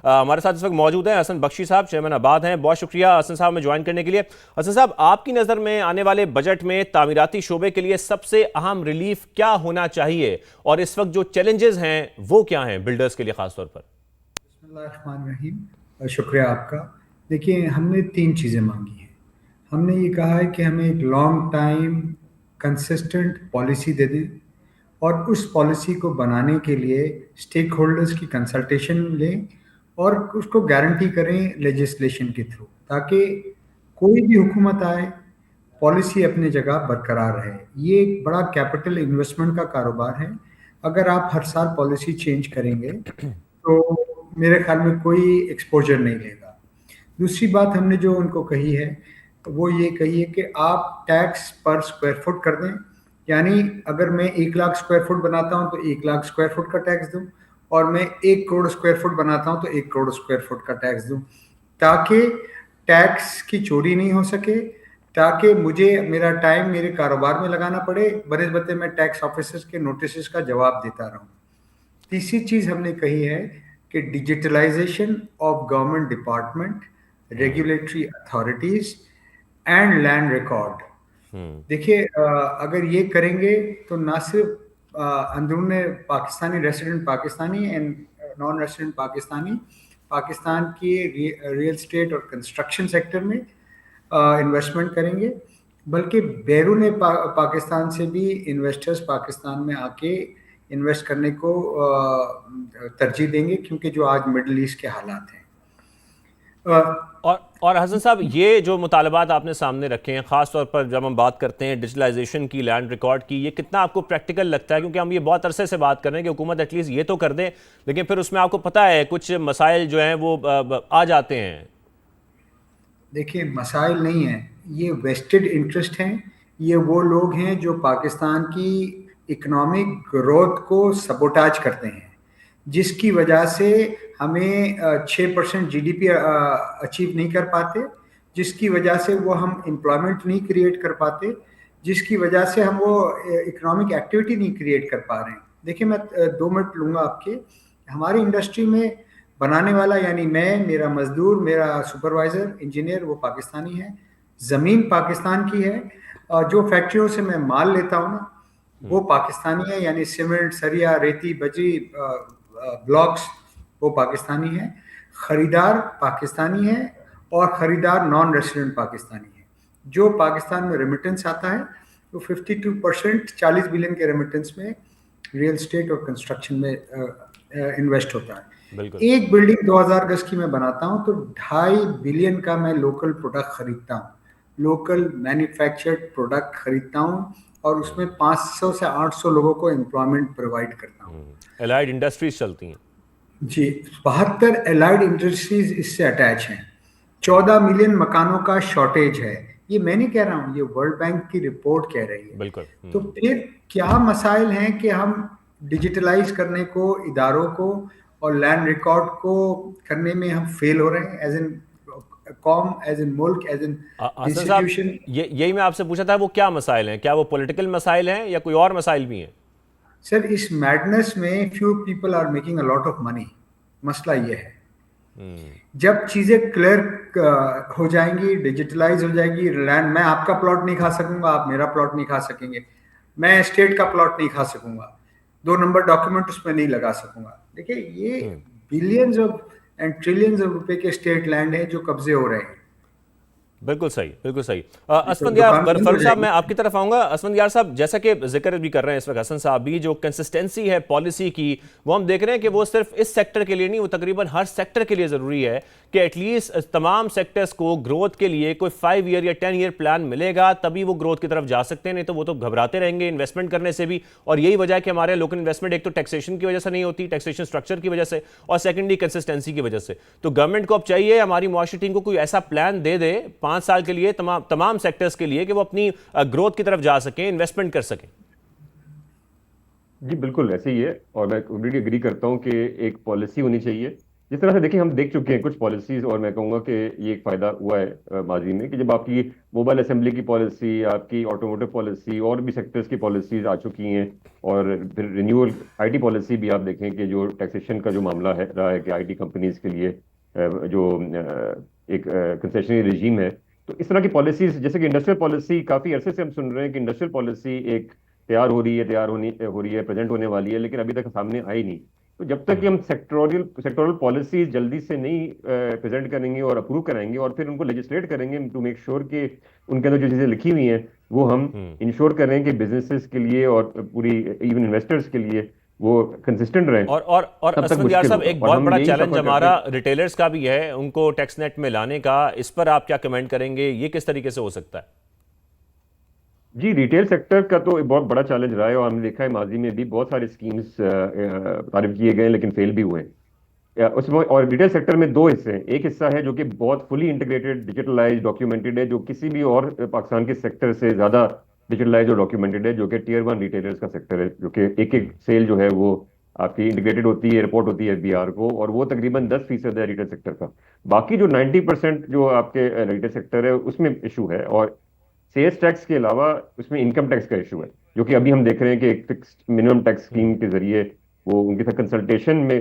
हमारे साथ इस वक्त मौजूद हैं हसन बख्शी साहब, चेयरमैन आबाद हैं। बहुत शुक्रिया हसन साहब में ज्वाइन करने के लिए। हसन साहब, आपकी नज़र में आने वाले बजट में तामीराती शोबे के लिए सबसे अहम रिलीफ क्या होना चाहिए और इस वक्त जो चैलेंजेस हैं वो क्या हैं बिल्डर्स के लिए खासतौर पर? बिस्मिल्लाहिर्रहमानिर्रहीम। शुक्रिया आपका। देखिए, हमने तीन चीज़ें मांगी हैं। हमने ये कहा है कि हमें एक लॉन्ग टाइम कंसिस्टेंट पॉलिसी दे दें और उस पॉलिसी को बनाने के लिए स्टेक होल्डर्स की कंसल्टेशन लें और उसको गारंटी करें लेजिस्लेशन के थ्रू, ताकि कोई भी हुकूमत आए, पॉलिसी अपनी जगह बरकरार रहे। ये एक बड़ा कैपिटल इन्वेस्टमेंट का कारोबार है। अगर आप हर साल पॉलिसी चेंज करेंगे तो मेरे ख्याल में कोई एक्सपोजर नहीं लेगा। दूसरी बात हमने जो उनको कही है, वो ये कही है कि आप टैक्स पर स्क्वायर फुट कर दें। यानी अगर मैं 1 लाख स्क्वायर फुट बनाता हूं तो 1 लाख स्क्वायर फुट का टैक्स दूं, और मैं 1 करोड़ स्क्वायर फुट बनाता हूं तो 1 करोड़ स्क्वायर फुट का टैक्स दूं, ताकि टैक्स की चोरी नहीं हो सके, ताकि मुझे मेरा टाइम मेरे कारोबार में लगाना पड़े, बनस्बत मैं टैक्स ऑफिसर्स के नोटिस का जवाब देता रहूं। तीसरी चीज हमने कही है कि digitalization of government department, regulatory authorities and land record. देखिए, अगर ये करेंगे तो ना सिर्फ अंदरून Pakistani resident Pakistani and non resident Pakistani Pakistan की रियल स्टेट और कंस्ट्रक्शन सेक्टर में इन्वेस्टमेंट करेंगे, बल्कि बैरून पाकिस्तान से भी इन्वेस्टर्स पाकिस्तान में आके इन्वेस्ट करने को तरजीह देंगे, क्योंकि जो आज मिडल ईस्ट के हालात हैं। और हसन साहब, ये जो मुतालबात आपने सामने रखे हैं, खास तौर पर जब हम बात करते हैं डिजिटलाइजेशन की, लैंड रिकॉर्ड की, ये कितना आपको प्रैक्टिकल लगता है? क्योंकि हम ये बहुत अरसे से बात कर रहे हैं कि हुकूमत एटलीस्ट ये तो कर दे, लेकिन फिर उसमें आपको पता है कुछ मसाइल जो हैं वो आ जाते हैं। देखिए, मसाइल नहीं है, ये वेस्टेड इंटरेस्ट हैं। ये वो लोग हैं जो पाकिस्तान की इकोनॉमिक ग्रोथ को सबोटाज करते हैं, जिसकी वजह से हमें 6% जीडीपी अचीव नहीं कर पाते, जिसकी वजह से वो हम एम्प्लॉयमेंट नहीं क्रिएट कर पाते, जिसकी वजह से हम वो इकोनॉमिक एक्टिविटी नहीं क्रिएट कर पा रहे हैं। देखिए, मैं 2 मिनट लूँगा आपके। हमारी इंडस्ट्री में बनाने वाला, यानी मैं, मेरा मजदूर, मेरा सुपरवाइजर, इंजीनियर, वो पाकिस्तानी है। ज़मीन पाकिस्तान की है, और जो फैक्ट्रियों से मैं माल लेता हूँ ना, वो पाकिस्तानी है। यानी सीमेंट, सरिया, रेती, बजरी, ब्लॉक्स, वो पाकिस्तानी है। खरीदार पाकिस्तानी है, और खरीदार नॉन रेसिडेंट पाकिस्तानी है। जो पाकिस्तान में रेमिटेंस आता है तो 52% 40 बिलियन के रेमिटेंस में रियल स्टेट और कंस्ट्रक्शन में इन्वेस्ट होता है। बिल्कुल। एक बिल्डिंग 2000 गज की मैं बनाता हूं तो 2.5 बिलियन का मैं लोकल प्रोडक्ट खरीदता हूं, लोकल मैन्युफैक्चर्ड प्रोडक्ट खरीदता हूं, और उसमें 500 से 800 लोगों को एम्प्लॉयमेंट प्रोवाइड करता हूं। एलाइड इंडस्ट्रीज चलती हैं। जी, 72 एलाइड इंडस्ट्रीज इससे अटैच हैं। 14 मिलियन मकानों का शॉर्टेज है। ये मैं नहीं कह रहा हूँ, ये वर्ल्ड बैंक की रिपोर्ट कह रही है। बिल्कुल। तो फिर क्या मसाइल हैं कि हम डिजिटलाइज करने को, इदारों को और लैंड रिकॉर्ड को करने में हम फेल हो रहे हैं, एज इन कॉम, एज इन मुल्क, एज इन हसन साहब, इंस्टीट्यूशन। यही मैं आपसे पूछा था, वो क्या मसाइल हैं? क्या वो पॉलिटिकल मसाइल हैं या कोई और मसाइल भी हैं? सर, इस मैडनेस में few people are making a lot of money. मसला ये है, जब चीजें क्लियर हो जाएंगी, डिजिटलाइज हो जाएगी, लैंड, मैं आपका प्लॉट नहीं खा सकूंगा, आप मेरा प्लॉट नहीं खा सकेंगे, मैं स्टेट का प्लॉट नहीं खा सकूंगा, 2 नंबर डॉक्यूमेंट उसमें नहीं लगा सकूंगा। देखिए, ये billions of and trillions of रुपए के स्टेट लैंड है जो कब्जे हो रहे हैं। बिल्कुल सही, बिल्कुल सही। तो असफंद यार दुकान बंद हो फारूक साहब, जाएगी। मैं आपकी तरफ आऊंगा। असफंद यार साहब, जैसा कि जिक्र भी कर रहे हैं इस वक्त हसन साहब भी, जो कंसिस्टेंसी है पॉलिसी की, वो हम देख रहे हैं कि वो सिर्फ इस सेक्टर के लिए नहीं, वो तकरीबन हर सेक्टर के लिए ज़रूरी है कि एटलीस्ट तमाम सेक्टर्स को ग्रोथ के लिए कोई 5 ईयर या 10 ईयर प्लान मिलेगा, तभी वो ग्रोथ की तरफ जा सकते हैं, नहीं तो वो तो घबराते रहेंगे इन्वेस्टमेंट करने से भी। और यही वजह है कि हमारे लोकल इन्वेस्टमेंट एक तो टैक्सेशन की वजह से नहीं होती, टैक्सेशन स्ट्रक्चर की वजह से, और सेकेंडली कंसिस्टेंसी की वजह से। तो गवर्नमेंट को अब चाहिए, हमारी मुआशी टीम को कोई ऐसा प्लान दे दे 5 साल के लिए तमाम सेक्टर्स के लिए, कि वो अपनी ग्रोथ की तरफ जा सकें, इन्वेस्टमेंट कर सकें। जी बिल्कुल ऐसे ही है, और मैं कंप्लीटली एग्री करता हूँ कि एक पॉलिसी होनी चाहिए जिस तरह से देखिए हम देख चुके हैं कुछ पॉलिसीज, और मैं कहूँगा कि ये एक फायदा हुआ है माजी में, कि जब आपकी मोबाइल असेंबली की पॉलिसी, आपकी ऑटोमोटिव पॉलिसी और भी सेक्टर्स की पॉलिसीज आ चुकी हैं, और फिर रिन्यूअल आईटी पॉलिसी भी आप देखें कि जो टैक्सेशन का जो मामला है रहा है कि आईटी कंपनीज के लिए जो एक कंसेशनरी रिजीम है, तो इस तरह की पॉलिसीज, जैसे कि इंडस्ट्रियल पॉलिसी, काफी अरसे से हम सुन रहे हैं कि इंडस्ट्रियल पॉलिसी एक तैयार हो रही है, प्रेजेंट होने वाली है, लेकिन अभी तक सामने आई नहीं। तो जब तक कि हम सेक्टोरल पॉलिसीज जल्दी से नहीं प्रेजेंट करेंगे और अप्रूव कराएंगे और फिर उनको लेजिस्लेट करेंगे टू मेक श्योर कि उनके अंदर जो चीजें लिखी हुई हैं वो हम हम्म। इंश्योर करें कि बिजनेसेस के लिए और पूरी इवन इन्वेस्टर्स के लिए वो कंसिस्टेंट रहें, और तब तक असफंद यार मुश्किल साहब, होगा। एक और बहुत हम बड़ा यही चैलेंज सफर करते हमारा रिटेलर्स का भी है, उनको टैक्स नेट में लाने का। इस पर आप क्या कमेंट करेंगे, ये किस तरीके से हो सकता है? जी, रिटेल सेक्टर का तो एक बहुत बड़ा चैलेंज रहा है, और हमने देखा है माजी में भी बहुत सारे स्कीम्स तारीफ किए गए लेकिन फेल भी हुए हैं। उसमें और रिटेल सेक्टर में दो हिस्से हैं। एक हिस्सा है जो कि बहुत फुली इंटीग्रेटेड, डिजिटलाइज, डॉक्यूमेंटेड है, जो किसी भी और पाकिस्तान के सेक्टर से ज्यादा डिजिटलाइज और डॉक्यूमेंटेड है, जो कि टीयर वन रिटेलर्स का सेक्टर है, जो कि एक एक सेल जो है वो आपकी इंटीग्रेटेड होती है, रिपोर्ट होती है एफबीआर को, और वो तकरीबन 10% है रिटेल सेक्टर का। बाकी जो 90% जो आपके रिटेल सेक्टर है उसमें इशू है, और सेल्स टैक्स के अलावा उसमें इनकम टैक्स का इशू है, जो कि अभी हम देख रहे हैं कि एक फिक्स्ड मिनिमम टैक्स स्कीम के जरिए वो उनके साथ कंसल्टेशन में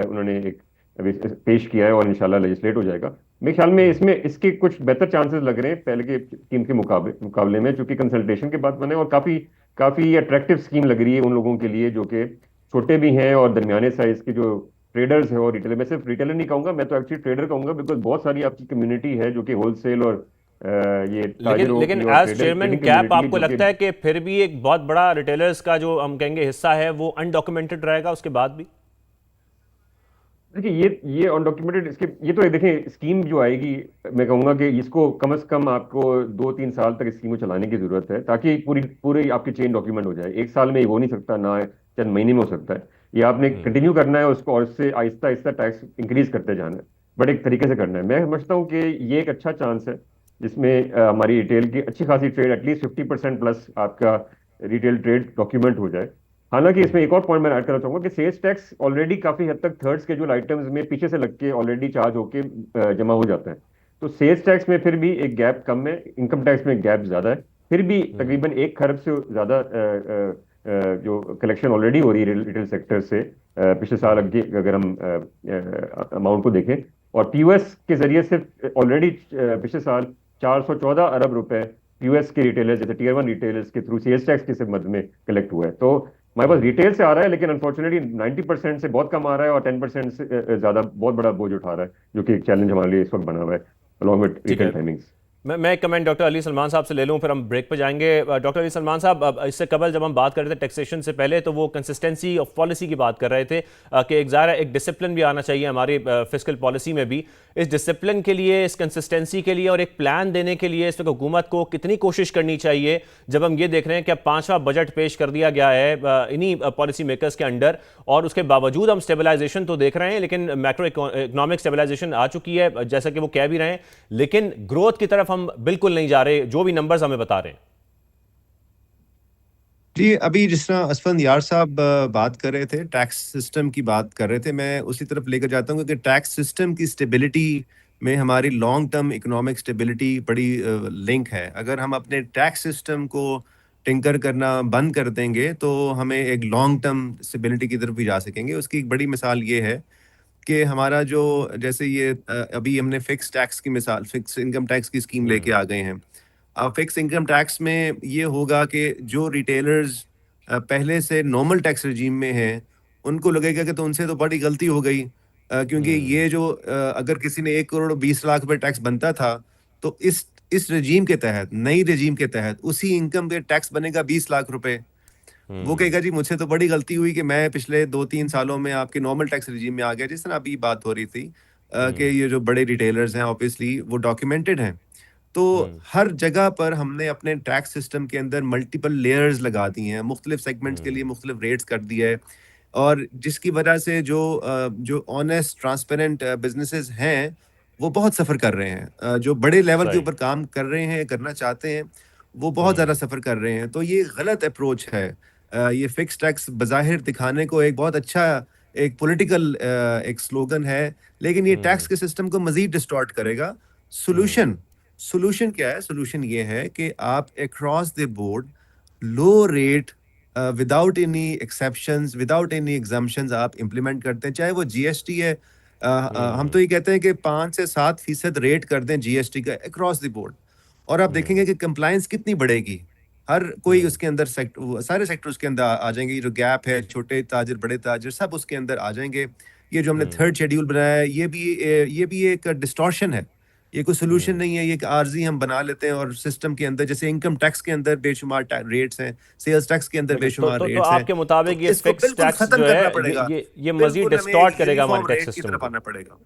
उन्होंने एक अभी पेश किया है, और इंशाल्लाह लेजिस्लेट हो जाएगा। मेरे ख्याल में इसमें इसके कुछ बेहतर चांसेस लग रहे हैं पहले के स्कीम के मुकाबले में, चूंकि कंसल्टेशन के बाद बने, और काफी काफी अट्रैक्टिव स्कीम लग रही है उन लोगों के लिए जो कि छोटे भी हैं और दरमियाने साइज के जो ट्रेडर्स है और रिटेलर। मैं सिर्फ रिटेलर नहीं कहूंगा, मैं तो एक्चुअली ट्रेडर कहूंगा, बिकॉज बहुत सारी आपकी कम्युनिटी है जो कि होलसेल और ये लेकिन ताजरों लेकिन की और as chairman trading cap, community है आपको जो कि लगता है कि फिर भी एक बहुत बड़ा रिटेलर्स का जो हम कहेंगे हिस्सा है वो अनडॉक्यूमेंटेड रहेगा उसके बाद भी? देखिए ये अनडॉक्यूमेंटेड, इसके ये तो देखें स्कीम जो आएगी, मैं कहूंगा कि इसको कम से कम आपको 2-3 साल तक इस स्कीम को चलाने की जरूरत है, ताकि पूरी पूरी आपकी चेन डॉक्यूमेंट हो जाए। एक साल में ये हो नहीं सकता, ना चंद महीने में हो सकता है। ये आपने हम्म। कंटिन्यू करना है उसको, और उससे आहिस्ता आहिस्ता टैक्स इंक्रीज करते जाना है, बट एक तरीके से करना है। मैं समझता हूँ कि ये एक अच्छा चांस है जिसमें हमारी रिटेल की अच्छी खासी ट्रेड, एटलीस्ट 50% प्लस आपका रिटेल ट्रेड डॉक्यूमेंट हो जाए। हालांकि इसमें एक और पॉइंट मैं ऐड करना चाहूंगा कि सेल्स टैक्स ऑलरेडी काफी हद तक थर्ड स्केड्यूल आइटम्स में पीछे से लग के ऑलरेडी चार्ज होके जमा हो जाता है। तो सेल्स टैक्स में फिर भी एक गैप कम है, इनकम टैक्स में एक गैप ज्यादा है। फिर भी हम्म। तकरीबन 1 खरब से ज्यादा जो कलेक्शन ऑलरेडी हो रही है रिटेल सेक्टर से पिछले साल हम्म। अगे अगर हम अमाउंट को देखें, और पीयूएस के जरिए सिर्फ ऑलरेडी पिछले साल 414 अरब रुपए पीयूएस के रिटेलर्स, जैसे टीयर वन रिटेलर्स के थ्रू सेल्स टैक्स के मद में कलेक्ट हुआ है। तो हमारे पास हम्म। रिटेल से आ रहा है, लेकिन अनफॉर्चुनेटली 90% से बहुत कम आ रहा है, और 10% से ज्यादा बहुत बड़ा बोझ उठा रहा है, जो कि एक चैलेंज हमारे लिए इस वक्त बना हुआ है, अलॉन्ग विद ठीक रिटेल है। टाइमिंग्स। मैं एक कमेंट डॉक्टर अली सलमान साहब से ले लूं, फिर हम ब्रेक पे जाएंगे। डॉक्टर अली सलमान साहब, अब इससे कबल जब हम बात कर रहे थे टैक्सेशन से पहले, तो वो कंसिस्टेंसी ऑफ पॉलिसी की बात कर रहे थे कि एक ज़ाहिर एक डिसिप्लिन भी आना चाहिए हमारी फिस्कल पॉलिसी में भी। इस डिसिप्लिन के लिए, इस कंसिस्टेंसी के लिए और एक प्लान देने के लिए इस वक्त हुकूमत को कितनी कोशिश करनी चाहिए, जब हम ये देख रहे हैं कि अब 5वां बजट पेश कर दिया गया है इन्हीं पॉलिसी मेकर्स के अंडर, और उसके बावजूद हम स्टेबलाइजेशन तो देख रहे हैं, लेकिन मैक्रो इकोनॉमिक स्टेबलाइजेशन आ चुकी है जैसा कि वो कह भी रहे हैं, लेकिन ग्रोथ की तरफ हम बिल्कुल नहीं जा रहे, जो भी नंबर्स हमें बता रहे हैं। जी, अभी जिस तरह असफंद यार साहब बात कर रहे थे, टैक्स सिस्टम की बात कर रहे थे, मैं उसी तरफ लेकर जाता हूँ, क्योंकि टैक्स सिस्टम की स्टेबिलिटी में हमारी लॉन्ग टर्म इकोनॉमिक स्टेबिलिटी बड़ी लिंक है। अगर हम अपने टैक्स सिस्टम को टिंकर करना बंद कर देंगे तो हमें एक लॉन्ग टर्म स्टेबिलिटी की तरफ भी जा सकेंगे। उसकी एक बड़ी मिसाल ये है कि हमारा जो, जैसे ये अभी हमने फिक्स टैक्स की मिसाल, फिक्स इनकम टैक्स की स्कीम लेके आ गए हैं। फिक्स इनकम टैक्स में ये होगा कि जो रिटेलर्स पहले से नॉर्मल टैक्स रजीम में हैं, उनको लगेगा कि तो उनसे तो बड़ी गलती हो गई, क्योंकि ये जो अगर किसी ने 1 करोड़ 20 लाख रुपए टैक्स बनता था, तो इस रजीम के तहत, नई रजीम के तहत उसी इनकम पे टैक्स बनेगा 20 लाख रुपए। वो कहेगा जी मुझसे तो बड़ी गलती हुई कि मैं पिछले 2-3 सालों में आपके नॉर्मल टैक्स रजीम में आ गया। जिस तरह अभी बात हो रही थी कि ये जो बड़े रिटेलर्स हैं ऑब्वियसली वो डॉक्यूमेंटेड हैं, तो हर जगह पर हमने अपने टैक्स सिस्टम के अंदर मल्टीपल लेयर्स लगा दी हैं, मुख्तलिफ सेगमेंट्स के लिए मुख्तलिफ रेट्स कर दिया है, और जिसकी वजह से जो ऑनेस्ट ट्रांसपेरेंट बिजनेसेस हैं वो बहुत सफ़र कर रहे हैं। जो बड़े लेवल के सही। ऊपर काम कर रहे हैं, करना चाहते हैं, वो बहुत ज़्यादा सफ़र कर रहे हैं। तो ये गलत अप्रोच है। ये फिक्स टैक्स बज़ाहिर दिखाने को एक बहुत अच्छा एक पॉलिटिकल एक स्लोगन है, लेकिन ये टैक्स के सिस्टम को मजीद डिस्टॉर्ट करेगा। सोल्यूशन क्या है? सोल्यूशन ये है कि आप across the board low rate without any exceptions, without any exemptions आप इंप्लीमेंट करते हैं। चाहे वो जीएसटी है, हम तो ये कहते हैं कि 5 से 7% रेट कर दें जीएसटी का अक्रॉस द बोर्ड, और आप देखेंगे कि कंप्लायंस कितनी बढ़ेगी। हर कोई उसके अंदर सारे सेक्टर उसके अंदर आ जाएंगे। ये जो गैप है, छोटे ताजिर बड़े ताजिर सब उसके अंदर आ जाएंगे। ये जो हमने थर्ड शेड्यूल बनाया है, ये भी एक डिस्टॉर्शन है, ये कोई सोल्यूशन नहीं है। ये एक आर्जी हम बना लेते हैं और सिस्टम के अंदर, जैसे इनकम टैक्स के अंदर बेशुमार रेट्स हैं, सेल्स टैक्स के अंदर बेशुमार तो रेट्स हैं। आपके मुताबिक ये इसको फिक्स बिल्कुल टैक्स खत्म जो है करना पड़ेगा। ये मजीद बिल्कुल हमें डिस्टॉर्ट करेगा हमारे यूनिफॉर्म टैक्स रेट की सिस्टम तरफ को। आना पड़ेगा।